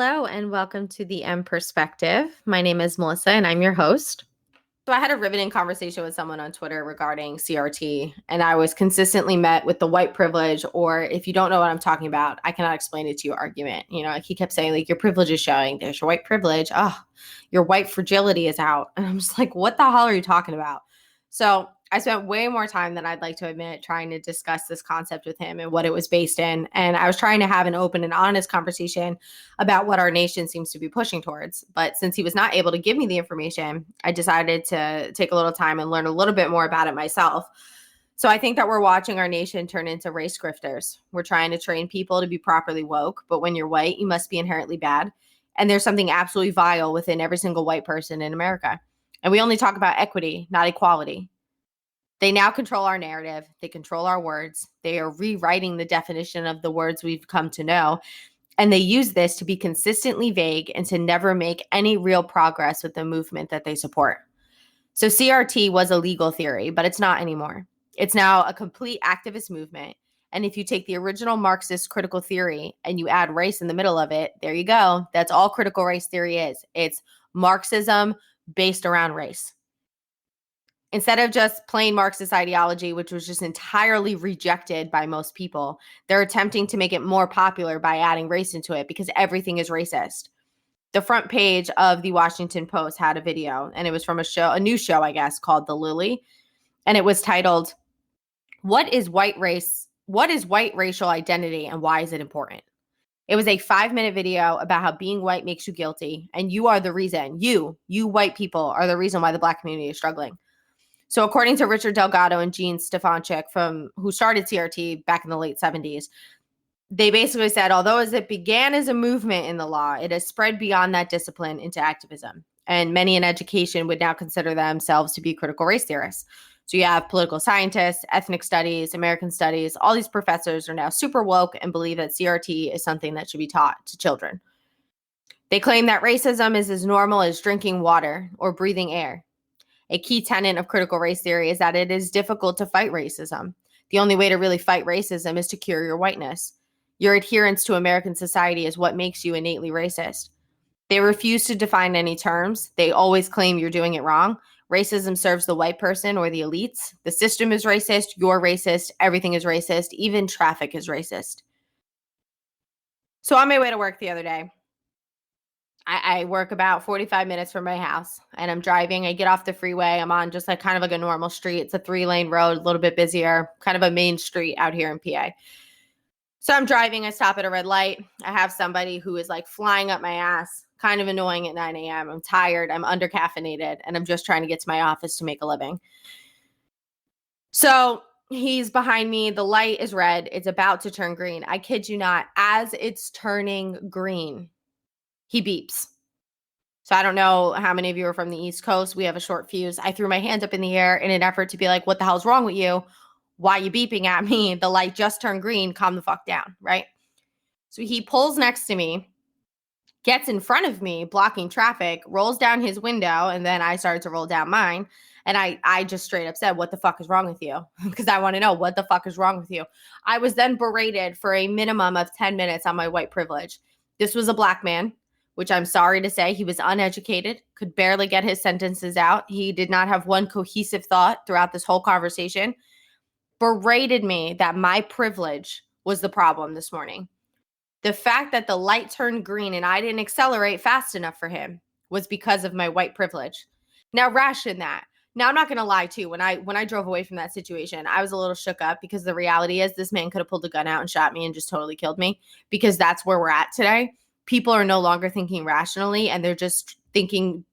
Hello and welcome to the M Perspective. My name is Melissa and I'm your host. So I had a riveting conversation with someone on Twitter regarding CRT, and I was consistently met with the white privilege, or if you don't know what I'm talking about, I cannot explain it to you argument. Like he kept saying, like, your privilege is showing. There's your white privilege. Oh, your white fragility is out. And I'm just like, what the hell are you talking about? So I spent way more time than I'd like to admit trying to discuss this concept with him and what it was based in. And I was trying to have an open and honest conversation about what our nation seems to be pushing towards. But since he was not able to give me the information, I decided to take a little time and learn a little bit more about it myself. So I think that we're watching our nation turn into race grifters. We're trying to train people to be properly woke, but when you're white, you must be inherently bad. And there's something absolutely vile within every single white person in America. And we only talk about equity, not equality. They now control our narrative. They control our words. They are rewriting the definition of the words we've come to know. And they use this to be consistently vague and to never make any real progress with the movement that they support. So CRT was a legal theory, but it's not anymore. It's now a complete activist movement. And if you take the original Marxist critical theory and you add race in the middle of it, there you go. That's all critical race theory is. It's Marxism based around race. Instead of just plain Marxist ideology, which was just entirely rejected by most people, they're attempting to make it more popular by adding race into it because everything is racist. The front page of the Washington Post had a video, and it was from a new show, I guess, called The Lily. And it was titled, What is white racial identity and why is it important? It was a 5-minute video about how being white makes you guilty, and you are the reason, you white people are the reason why the Black community is struggling. So according to Richard Delgado and Gene Stefanchik, who started CRT back in the late 70s, they basically said, although as it began as a movement in the law, it has spread beyond that discipline into activism. And many in education would now consider themselves to be critical race theorists. So you have political scientists, ethnic studies, American studies, all these professors are now super woke and believe that CRT is something that should be taught to children. They claim that racism is as normal as drinking water or breathing air. A key tenet of critical race theory is that it is difficult to fight racism. The only way to really fight racism is to cure your whiteness. Your adherence to American society is what makes you innately racist. They refuse to define any terms. They always claim you're doing it wrong. Racism serves the white person or the elites. The system is racist. You're racist. Everything is racist. Even traffic is racist. So on my way to work the other day, I work about 45 minutes from my house and I'm driving. I get off the freeway. I'm on just kind of like a normal street. It's a 3-lane road, a little bit busier, kind of a main street out here in PA. So I'm driving. I stop at a red light. I have somebody who is like flying up my ass, kind of annoying at 9 a.m. I'm tired. I'm under-caffeinated and I'm just trying to get to my office to make a living. So he's behind me. The light is red. It's about to turn green. I kid you not. As it's turning green, he beeps. So I don't know how many of you are from the East Coast. We have a short fuse. I threw my hands up in the air in an effort to be like, what the hell's wrong with you? Why are you beeping at me? The light just turned green. Calm the fuck down, right? So he pulls next to me, gets in front of me, blocking traffic, rolls down his window, and then I started to roll down mine. And I just straight up said, what the fuck is wrong with you? Because I want to know what the fuck is wrong with you. I was then berated for a minimum of 10 minutes on my white privilege. This was a Black man, which I'm sorry to say, he was uneducated, could barely get his sentences out. He did not have one cohesive thought throughout this whole conversation. Berated me that my privilege was the problem this morning. The fact that the light turned green and I didn't accelerate fast enough for him was because of my white privilege. Now ration that. Now I'm not going to lie too. When I drove away from that situation, I was a little shook up because the reality is this man could have pulled a gun out and shot me and just totally killed me, because that's where we're at today. People are no longer thinking rationally and they're just thinking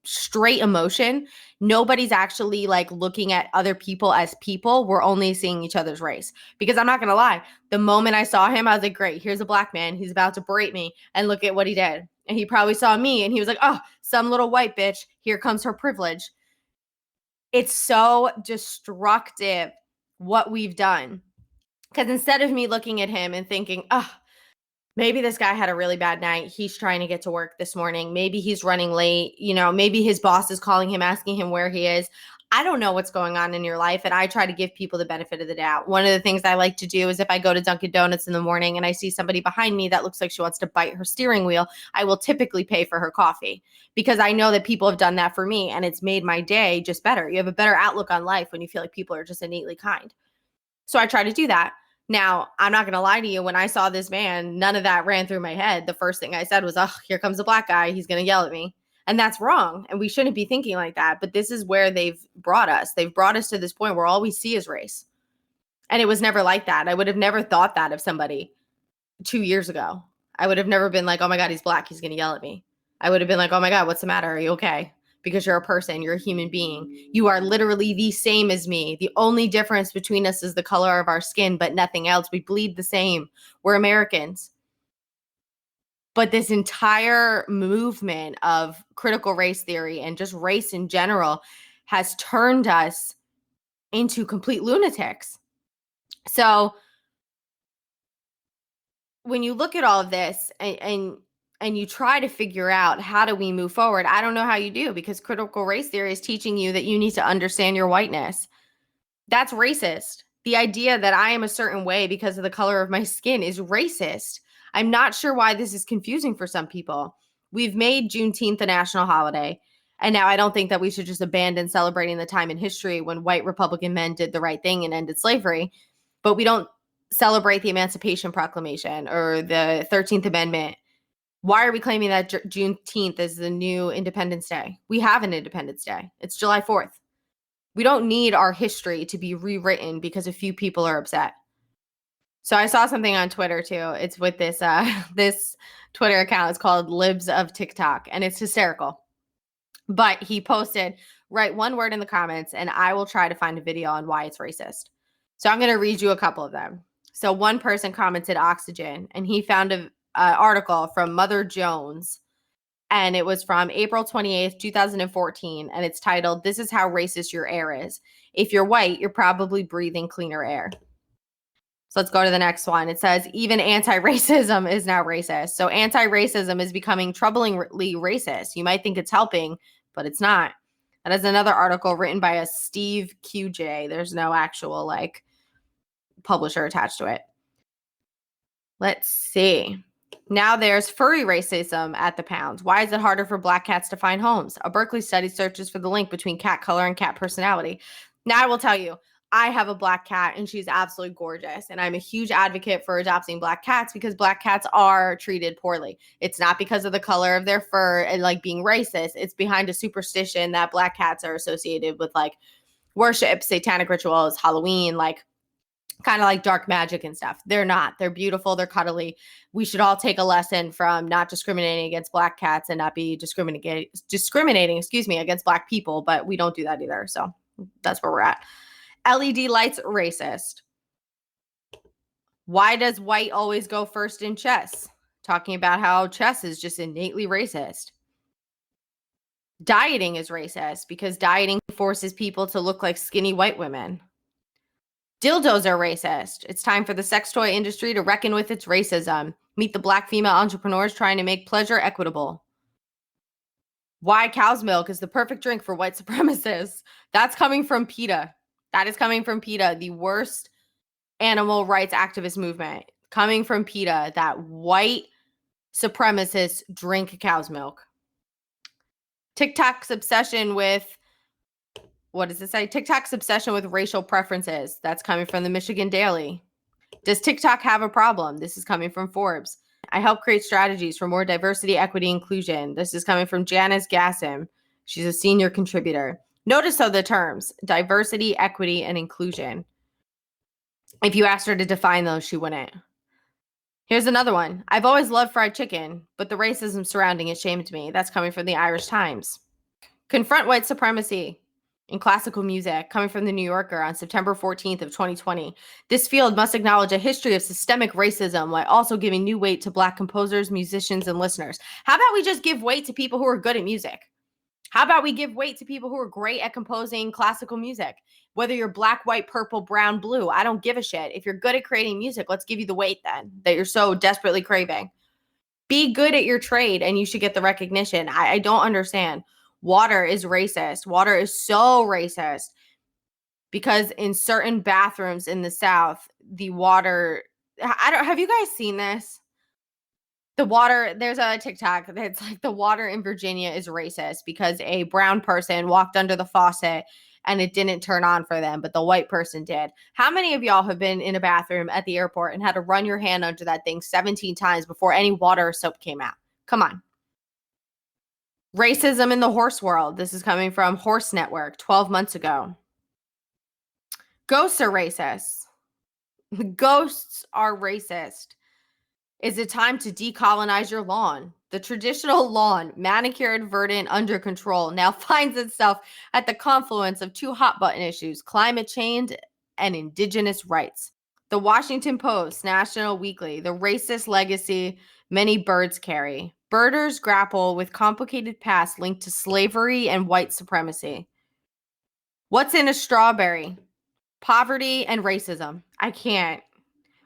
straight emotion. Nobody's actually like looking at other people as people. We're only seeing each other's race. Because I'm not going to lie, the moment I saw him, I was like, great, here's a Black man. He's about to berate me. And look at what he did. And he probably saw me and he was like, oh, some little white bitch. Here comes her privilege. It's so destructive what we've done. Because instead of me looking at him and thinking, oh, maybe this guy had a really bad night. He's trying to get to work this morning. Maybe he's running late. Maybe his boss is calling him, asking him where he is. I don't know what's going on in your life, and I try to give people the benefit of the doubt. One of the things I like to do is if I go to Dunkin' Donuts in the morning and I see somebody behind me that looks like she wants to bite her steering wheel, I will typically pay for her coffee because I know that people have done that for me and it's made my day just better. You have a better outlook on life when you feel like people are just innately kind. So I try to do that. Now, I'm not going to lie to you. When I saw this man, none of that ran through my head. The first thing I said was, oh, here comes a black guy. He's going to yell at me. And that's wrong. And we shouldn't be thinking like that. But this is where they've brought us. They've brought us to this point where all we see is race. And it was never like that. I would have never thought that of somebody 2 years ago. I would have never been like, oh my God, he's black. He's going to yell at me. I would have been like, oh my God, what's the matter? Are you okay? Because you're a person, you're a human being. You are literally the same as me. The only difference between us is the color of our skin, but nothing else. We bleed the same. We're Americans. But this entire movement of critical race theory and just race in general has turned us into complete lunatics. So when you look at all of this and you try to figure out how do we move forward, I don't know how you do, because critical race theory is teaching you that you need to understand your whiteness. That's racist. The idea that I am a certain way because of the color of my skin is racist. I'm not sure why this is confusing for some people. We've made Juneteenth a national holiday. And now I don't think that we should just abandon celebrating the time in history when white Republican men did the right thing and ended slavery. But we don't celebrate the Emancipation Proclamation or the 13th Amendment. Why are we claiming that Juneteenth is the new Independence Day? We have an Independence Day. It's July 4th. We don't need our history to be rewritten because a few people are upset. So I saw something on Twitter too. It's with this this Twitter account. It's called Libs of TikTok, and it's hysterical. But he posted, write one word in the comments, and I will try to find a video on why it's racist. So I'm going to read you a couple of them. So one person commented oxygen, and he found an article from Mother Jones, and it was from April 28th, 2014, and it's titled, "This is how racist your air is. If you're white, you're probably breathing cleaner air." So let's go to the next one. It says, even anti-racism is now racist. So anti-racism is becoming troublingly racist. You might think it's helping, but it's not. That is another article written by a Steve QJ. There's no actual publisher attached to it. Let's see. Now there's furry racism at the pound. Why is it harder for black cats to find homes? A Berkeley study searches for the link between cat color and cat personality. Now I will tell you, I have a black cat and she's absolutely gorgeous. And I'm a huge advocate for adopting black cats because black cats are treated poorly. It's not because of the color of their fur and being racist. It's behind a superstition that black cats are associated with worship, satanic rituals, Halloween, kind of like dark magic and stuff. They're not. They're beautiful. They're cuddly. We should all take a lesson from not discriminating against black cats and not be discriminating, against black people, but we don't do that either. So that's where we're at. LED lights, racist. Why does white always go first in chess? Talking about how chess is just innately racist. Dieting is racist because dieting forces people to look like skinny white women. Dildos are racist. It's time for the sex toy industry to reckon with its racism. Meet the black female entrepreneurs trying to make pleasure equitable. Why cow's milk is the perfect drink for white supremacists. That's coming from PETA. That is coming from PETA, the worst animal rights activist movement. Coming from PETA, that white supremacists drink cow's milk. TikTok's obsession with, what does it say? TikTok's obsession with racial preferences. That's coming from the Michigan Daily. Does TikTok have a problem? This is coming from Forbes. I help create strategies for more diversity, equity, inclusion. This is coming from Janice Gassim. She's a senior contributor. Notice the terms, diversity, equity, and inclusion. If you asked her to define those, she wouldn't. Here's another one. I've always loved fried chicken, but the racism surrounding it shamed me. That's coming from the Irish Times. Confront white supremacy in classical music, coming from the New Yorker on September 14th of 2020. This field must acknowledge a history of systemic racism while also giving new weight to black composers, musicians, and listeners. How about we just give weight to people who are good at music? How about we give weight to people who are great at composing classical music? Whether you're black, white, purple, brown, blue, I don't give a shit. If you're good at creating music, let's give you the weight then that you're so desperately craving. Be good at your trade and you should get the recognition. I don't understand. Water is racist. Water is so racist because in certain bathrooms in the South, the water, have you guys seen this? The water, there's a TikTok that's like the water in Virginia is racist because a brown person walked under the faucet and it didn't turn on for them, but the white person did. How many of y'all have been in a bathroom at the airport and had to run your hand under that thing 17 times before any water or soap came out? Come on. Racism in the horse world. This is coming from Horse Network 12 months ago. Ghosts are racist. Ghosts are racist. Is it time to decolonize your lawn? The traditional lawn, manicured, verdant, under control, now finds itself at the confluence of two hot button issues: climate change and indigenous rights. The Washington Post, National Weekly, the racist legacy many birds carry. Birders grapple with complicated past linked to slavery and white supremacy. What's in a strawberry? Poverty and racism. I can't.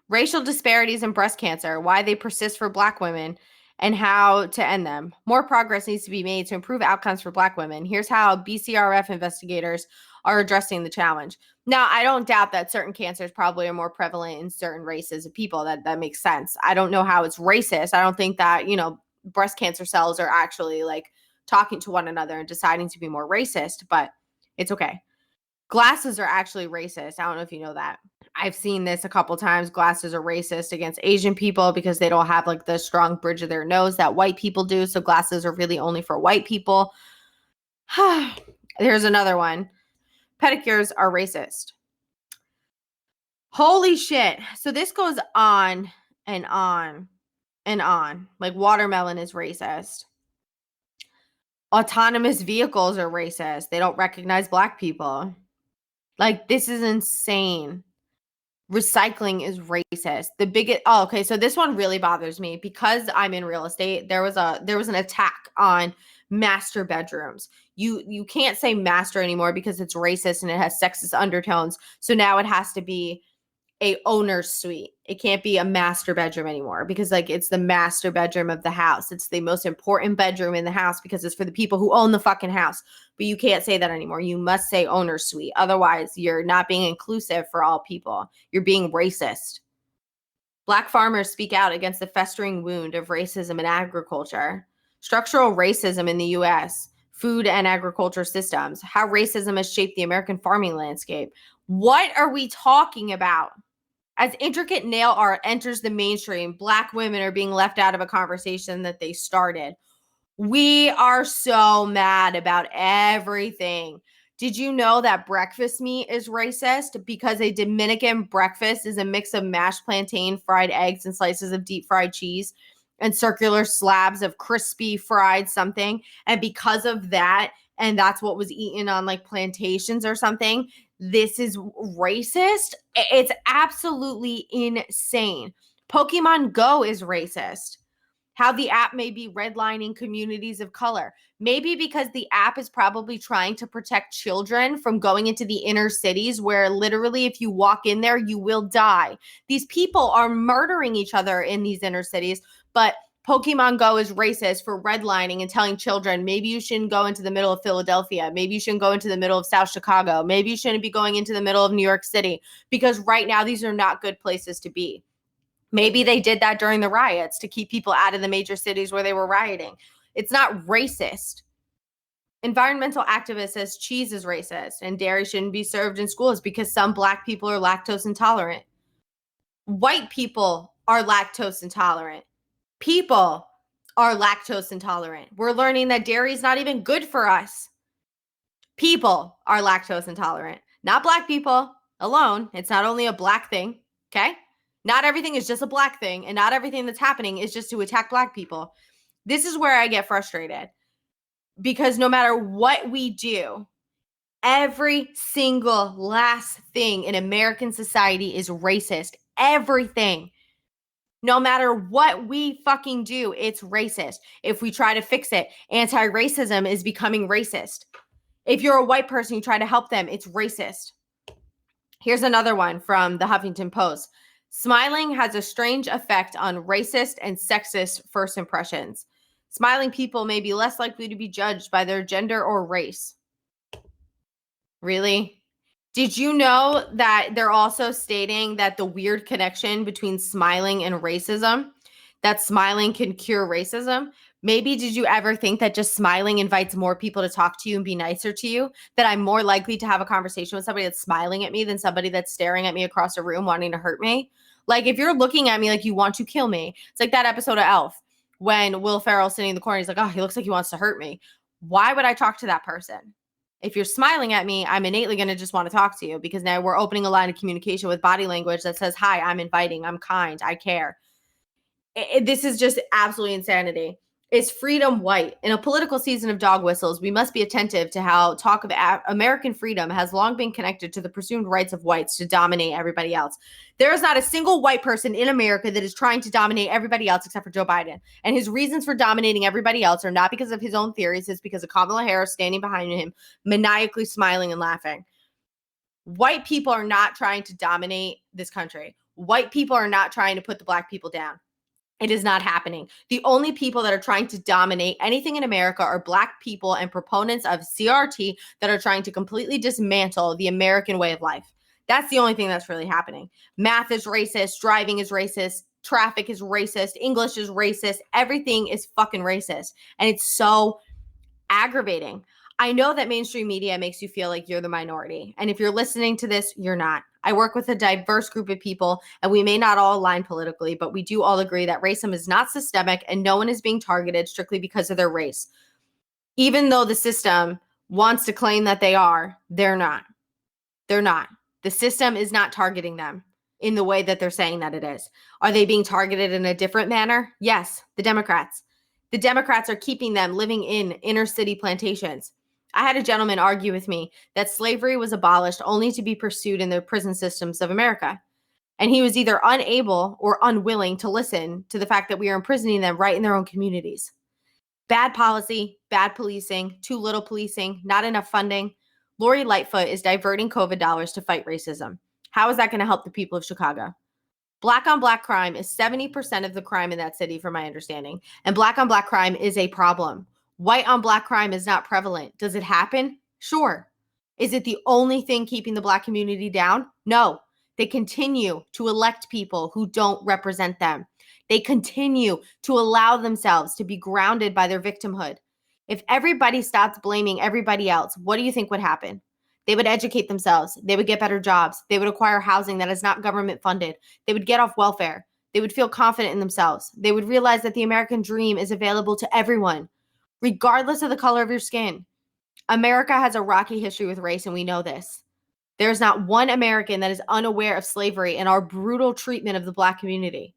Racial disparities in breast cancer, why they persist for Black women, and how to end them. More progress needs to be made to improve outcomes for Black women. Here's how BCRF investigators are addressing the challenge. Now, I don't doubt that certain cancers probably are more prevalent in certain races of people. That makes sense. I don't know how it's racist. I don't think that, breast cancer cells are actually like talking to one another and deciding to be more racist, but it's okay. Glasses are actually racist. I don't know if you know that. I've seen this a couple times. Glasses are racist against Asian people because they don't have like the strong bridge of their nose that white people do. So glasses are really only for white people. There's another one. Pedicures are racist. Holy shit. So this goes on and on and on. Like watermelon is racist. Autonomous vehicles are racist. They don't recognize Black people. Like, this is insane. Recycling is racist. Okay, so this one really bothers me because I'm in real estate. There was an attack on master bedrooms. You can't say master anymore because it's racist and it has sexist undertones. So now it has to be a owner's suite. It can't be a master bedroom anymore because like it's the master bedroom of the house. It's the most important bedroom in the house because it's for the people who own the fucking house. But you can't say that anymore. You must say owner's suite. Otherwise, you're not being inclusive for all people. You're being racist. Black farmers speak out against the festering wound of racism in agriculture. Structural racism in the U.S., food and agriculture systems, how racism has shaped the American farming landscape. What are we talking about? As intricate nail art enters the mainstream, Black women are being left out of a conversation that they started. We are so mad about everything. Did you know that breakfast meat is racist? Because a Dominican breakfast is a mix of mashed plantain, fried eggs, and slices of deep fried cheese and circular slabs of crispy fried something. And because of that, and that's what was eaten on like plantations or something, this is racist. It's absolutely insane. Pokemon Go is racist. How the app may be redlining communities of color. Maybe because the app is probably trying to protect children from going into the inner cities where literally if you walk in there, you will die. These people are murdering each other in these inner cities, but Pokemon Go is racist for redlining and telling children, maybe you shouldn't go into the middle of Philadelphia. Maybe you shouldn't go into the middle of South Chicago. Maybe you shouldn't be going into the middle of New York City because right now these are not good places to be. Maybe they did that during the riots to keep people out of the major cities where they were rioting. It's not racist. Environmental activist says cheese is racist and dairy shouldn't be served in schools because some Black people are lactose intolerant. White people are lactose intolerant. People are lactose intolerant. We're learning that dairy is not even good for us. People are lactose intolerant. Not Black people alone. It's not only a Black thing, okay? Not everything is just a Black thing, and not everything that's happening is just to attack Black people. This is where I get frustrated because no matter what we do, every single last thing in American society is racist. Everything. No matter what we fucking do, it's racist. If we try to fix it, anti-racism is becoming racist. If you're a white person, you try to help them, it's racist. Here's another one from the Huffington Post. Smiling has a strange effect on racist and sexist first impressions. Smiling people may be less likely to be judged by their gender or race. Really? Did you know that they're also stating that the weird connection between smiling and racism, that smiling can cure racism? Maybe did you ever think that just smiling invites more people to talk to you and be nicer to you? That I'm more likely to have a conversation with somebody that's smiling at me than somebody that's staring at me across a room wanting to hurt me? Like, if you're looking at me like you want to kill me, it's like that episode of Elf when Will Ferrell's sitting in the corner. He's like, oh, he looks like he wants to hurt me. Why would I talk to that person? If you're smiling at me, I'm innately going to just want to talk to you because now we're opening a line of communication with body language that says, hi, I'm inviting, I'm kind, I care. This is just absolutely insanity. Is freedom white? In a political season of dog whistles, we must be attentive to how talk of American freedom has long been connected to the presumed rights of whites to dominate everybody else. There is not a single white person in America that is trying to dominate everybody else except for Joe Biden. And his reasons for dominating everybody else are not because of his own theories. It's because of Kamala Harris standing behind him, maniacally smiling and laughing. White people are not trying to dominate this country. White people are not trying to put the black people down. It is not happening. The only people that are trying to dominate anything in America are black people and proponents of CRT that are trying to completely dismantle the American way of life. That's the only thing that's really happening. Math is racist. Driving is racist. Traffic is racist. English is racist. Everything is fucking racist. And it's so aggravating. I know that mainstream media makes you feel like you're the minority. And if you're listening to this, you're not. I work with a diverse group of people, and we may not all align politically, but we do all agree that racism is not systemic and no one is being targeted strictly because of their race. Even though the system wants to claim that they are, they're not. They're not. The system is not targeting them in the way that they're saying that it is. Are they being targeted in a different manner? Yes, the Democrats. The Democrats are keeping them living in inner city plantations. I had a gentleman argue with me that slavery was abolished only to be pursued in the prison systems of America. And he was either unable or unwilling to listen to the fact that we are imprisoning them right in their own communities. Bad policy, bad policing, too little policing, not enough funding. Lori Lightfoot is diverting COVID dollars to fight racism. How is that going to help the people of Chicago? Black on black crime is 70% of the crime in that city, from my understanding. And black on black crime is a problem. White on black crime is not prevalent. Does it happen? Sure. Is it the only thing keeping the black community down? No. They continue to elect people who don't represent them. They continue to allow themselves to be grounded by their victimhood. If everybody stopped blaming everybody else, what do you think would happen? They would educate themselves. They would get better jobs. They would acquire housing that is not government funded. They would get off welfare. They would feel confident in themselves. They would realize that the American dream is available to everyone, regardless of the color of your skin. America has a rocky history with race, and we know this. There's not one American that is unaware of slavery and our brutal treatment of the black community.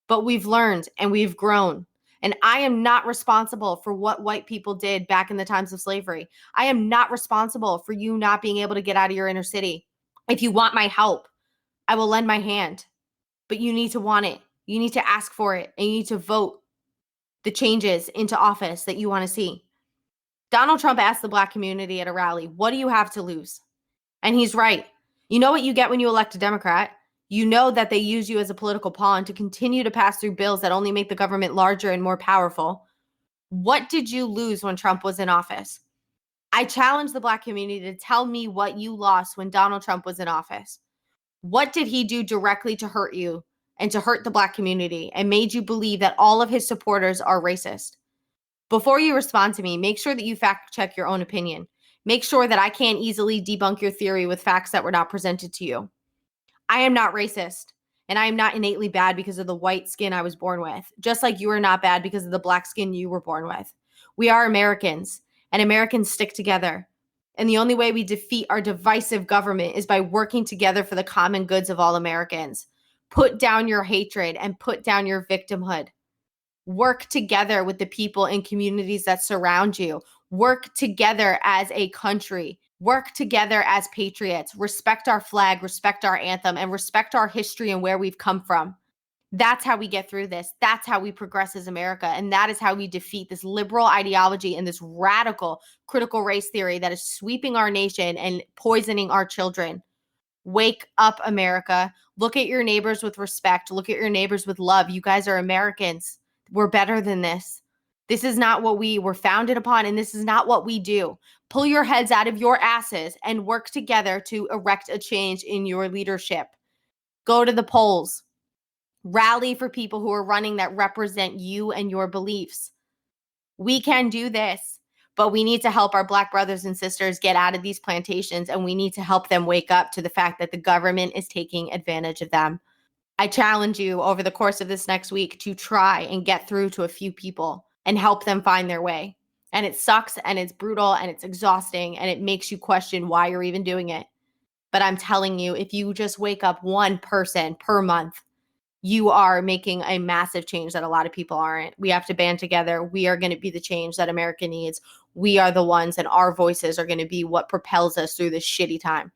But we've learned and we've grown. And I am not responsible for what white people did back in the times of slavery. I am not responsible for you not being able to get out of your inner city. If you want my help, I will lend my hand. But you need to want it. You need to ask for it. And you need to vote the changes into office that you want to see. Donald Trump asked the black community at a rally, what do you have to lose? And he's right. You know what you get when you elect a Democrat? You know that they use you as a political pawn to continue to pass through bills that only make the government larger and more powerful. What did you lose when Trump was in office? I challenge the black community to tell me what you lost when Donald Trump was in office. What did he do directly to hurt you and to hurt the black community and made you believe that all of his supporters are racist? Before you respond to me, make sure that you fact check your own opinion. Make sure that I can't easily debunk your theory with facts that were not presented to you. I am not racist, and I am not innately bad because of the white skin I was born with, just like you are not bad because of the black skin you were born with. We are Americans, and Americans stick together. And the only way we defeat our divisive government is by working together for the common goods of all Americans. Put down your hatred and put down your victimhood. Work together with the people and communities that surround you. Work together as a country. Work together as patriots. Respect our flag, respect our anthem, and respect our history and where we've come from. That's how we get through this. That's how we progress as America. And that is how we defeat this liberal ideology and this radical critical race theory that is sweeping our nation and poisoning our children. Wake up, America. Look at your neighbors with respect. Look at your neighbors with love. You guys are Americans. We're better than this. This is not what we were founded upon, and this is not what we do. Pull your heads out of your asses and work together to erect a change in your leadership. Go to the polls. Rally for people who are running that represent you and your beliefs. We can do this, but we need to help our Black brothers and sisters get out of these plantations, and we need to help them wake up to the fact that the government is taking advantage of them. I challenge you over the course of this next week to try and get through to a few people and help them find their way. And it sucks and it's brutal and it's exhausting and it makes you question why you're even doing it. But I'm telling you, if you just wake up one person per month, you are making a massive change that a lot of people aren't. We have to band together. We are going to be the change that America needs. We are the ones, and our voices are going to be what propels us through this shitty time.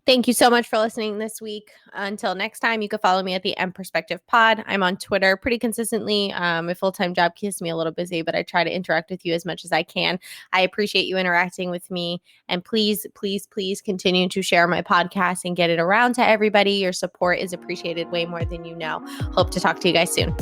Thank you so much for listening this week. Until next time, you can follow me at the M Perspective Pod. I'm on Twitter pretty consistently. My full-time job keeps me a little busy, but I try to interact with you as much as I can. I appreciate you interacting with me. And please, please, please continue to share my podcast and get it around to everybody. Your support is appreciated way more than you know. Hope to talk to you guys soon.